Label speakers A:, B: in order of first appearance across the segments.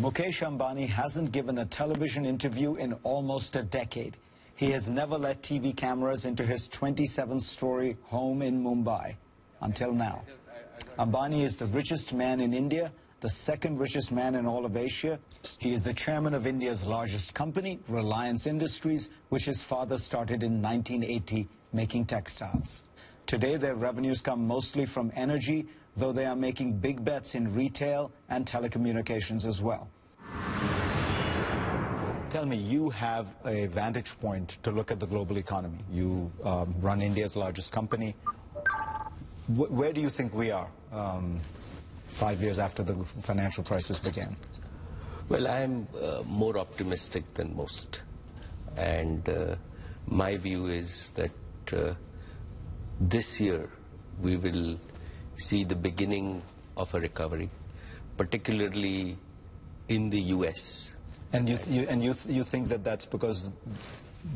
A: Mukesh Ambani hasn't given a television interview in almost a decade. He has never let TV cameras into his 27-story home in Mumbai until now. Ambani is the richest man in India, the second richest man in all of Asia. He is the chairman of India's largest company, Reliance Industries, which his father started in 1980, making textiles. Today, their revenues come mostly from energy, though they are making big bets in retail and telecommunications as well. Tell me, you have a vantage point to look at the global economy. You run India's largest company. Where do you think we are 5 years after the financial crisis began?
B: Well, I am more optimistic than most. And my view is that this year we will see the beginning of a recovery, particularly in the U.S.
A: And you think that that's because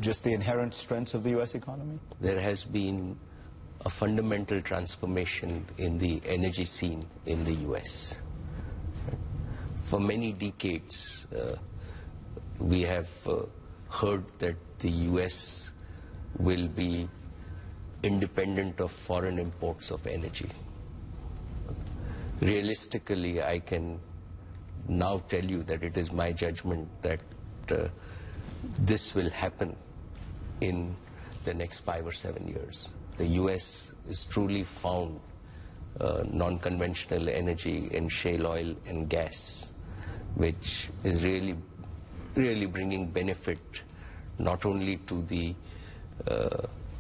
A: just the inherent strengths of the U.S. economy?
B: There has been a fundamental transformation in the energy scene in the U.S. For many decades, we have heard that the U.S. will be independent of foreign imports of energy. Realistically, I can now tell you that it is my judgment that this will happen in the next 5 or 7 years. The U.S. is truly found non-conventional energy in shale oil and gas, which is really bringing benefit not only to the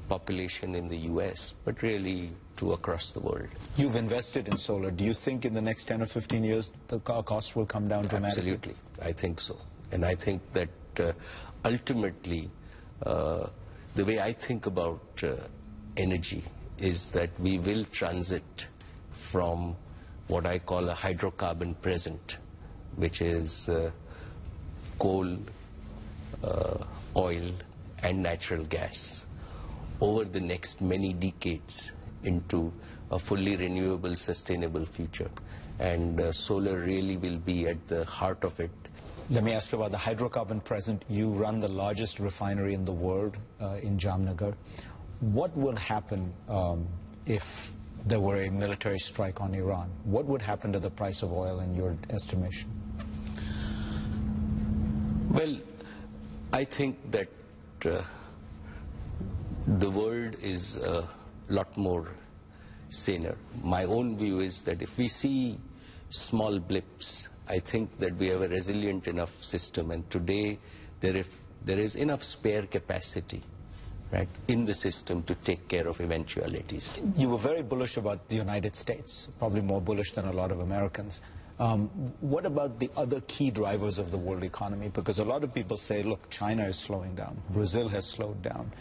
B: population in the U.S., but really to across the world.
A: You've invested in solar. Do you think in the next 10 or 15 years the cost will come down dramatically?
B: Absolutely. I think so. And I think that ultimately, the way I think about energy is that we will transit from what I call a hydrocarbon present, which is coal, oil, and natural gas, over the next many decades into a fully renewable, sustainable future. And solar really will be at the heart of it.
A: Let me ask you about the hydrocarbon present. You run the largest refinery in the world in Jamnagar. What would happen if there were a military strike on Iran? What would happen to the price of oil in your estimation?
B: Well, I think that the world is a lot more saner. My own view is that if we see small blips, I think that we have a resilient enough system, and today there is enough spare capacity, right, in the system to take care of eventualities.
A: You were very bullish about the United States, probably more bullish than a lot of Americans. What about the other key drivers of the world economy? Because a lot of people say, look, China is slowing down, Brazil has slowed down,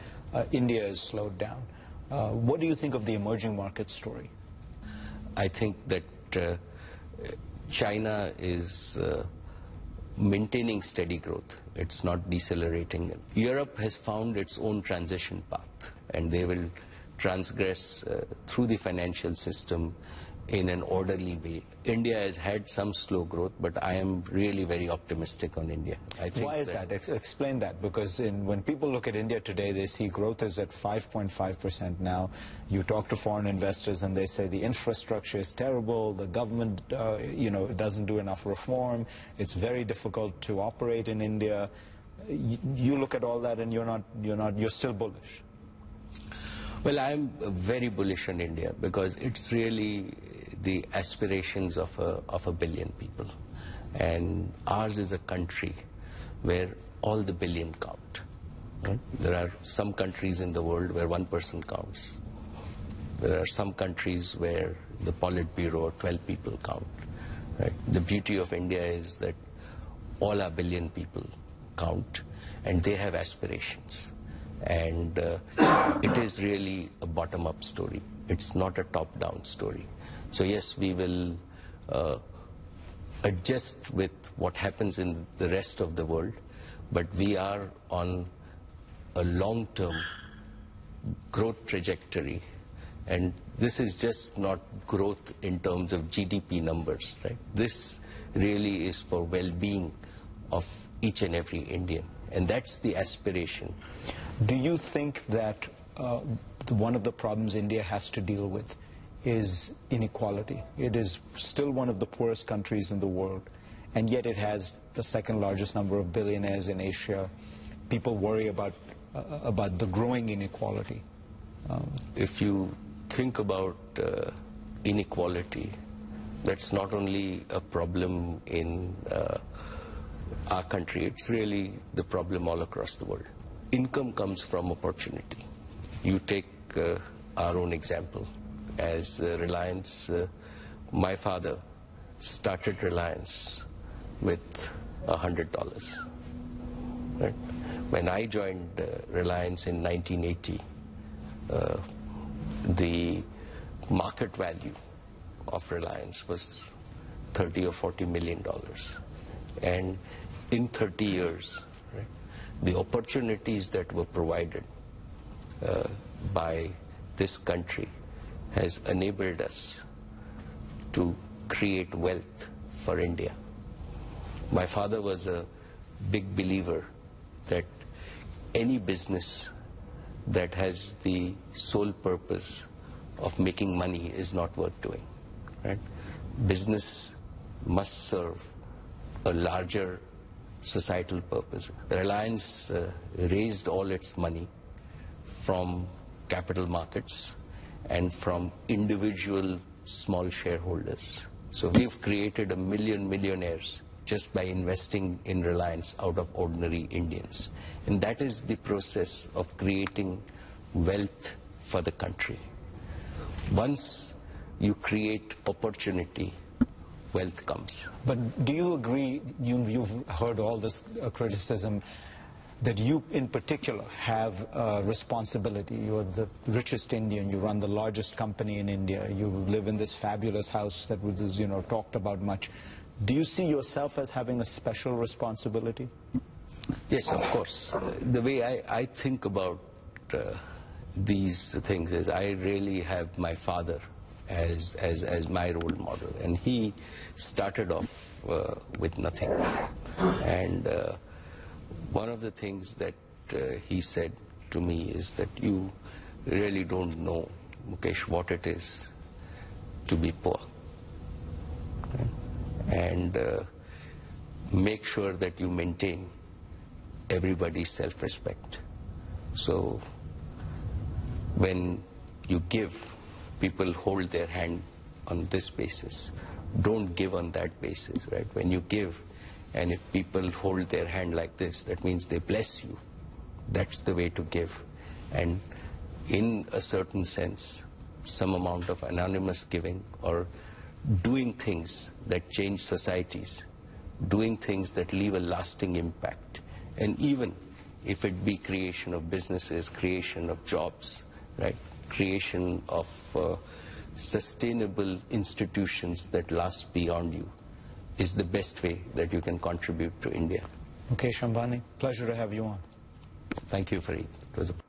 A: India has slowed down. What do you think of the emerging market story?
B: I think that China is maintaining steady growth. It's not decelerating. Europe has found its own transition path, and they will transgress through the financial system in an orderly way. India has had some slow growth, but I am really very optimistic on India. I think.
A: Why is that? Explain that, because when people look at India today, they see growth is at 5.5% now. You talk to foreign investors and they say the infrastructure is terrible, the government doesn't do enough reform, it's very difficult to operate in India. You look at all that and you're still bullish.
B: Well, I am very bullish on India because it's really the aspirations of a billion people. And ours is a country where all the billion count. Right? There are some countries in the world where 1% counts. There are some countries where the Politburo or 12 people count. Right? The beauty of India is that all our billion people count, and they have aspirations. And it is really a bottom-up story. It's not a top-down story. So yes, we will adjust with what happens in the rest of the world, but we are on a long-term growth trajectory And this is just not growth in terms of GDP numbers, right? This really is for well-being of each and every Indian. And that's the aspiration.
A: Do you think that one of the problems India has to deal with is inequality? It is still one of the poorest countries in the world, and yet it has the second largest number of billionaires in Asia. People worry about the growing inequality.
B: If you think about inequality, that's not only a problem in our country, it's really the problem all across the world. Income comes from opportunity. You take our own example. As Reliance, my father started Reliance with $100. Right? When I joined Reliance in 1980, the market value of Reliance was $30 or $40 million. And in 30 years, right, the opportunities that were provided by this country has enabled us to create wealth for India. My father was a big believer that any business that has the sole purpose of making money is not worth doing. Right? Business must serve a larger societal purpose. Reliance raised all its money from capital markets and from individual small shareholders. So we've created 1 million millionaires just by investing in Reliance out of ordinary Indians. And that is the process of creating wealth for the country. Once you create opportunity, wealth comes.
A: But do you agree, you've heard all this criticism, that you in particular have a responsibility? You're the richest Indian, you run the largest company in India, you live in this fabulous house that was, talked about much. Do you see yourself as having a special responsibility?
B: Yes, of course. The way I think about these things is I really have my father as my role model, and he started off with nothing. And one of the things that he said to me is that you really don't know, Mukesh, what it is to be poor. And make sure that you maintain everybody's self-respect. So when you give, people hold their hand on this basis. Don't give on that basis, right? When you give, and if people hold their hand like this, that means they bless you. That's the way to give. And in a certain sense, some amount of anonymous giving or doing things that change societies, doing things that leave a lasting impact, and even if it be creation of businesses, creation of jobs, right, creation of sustainable institutions that last beyond you, is the best way that you can contribute to India.
A: Mukesh Ambani, pleasure to have you on.
B: Thank you, Fareed. It was a pleasure.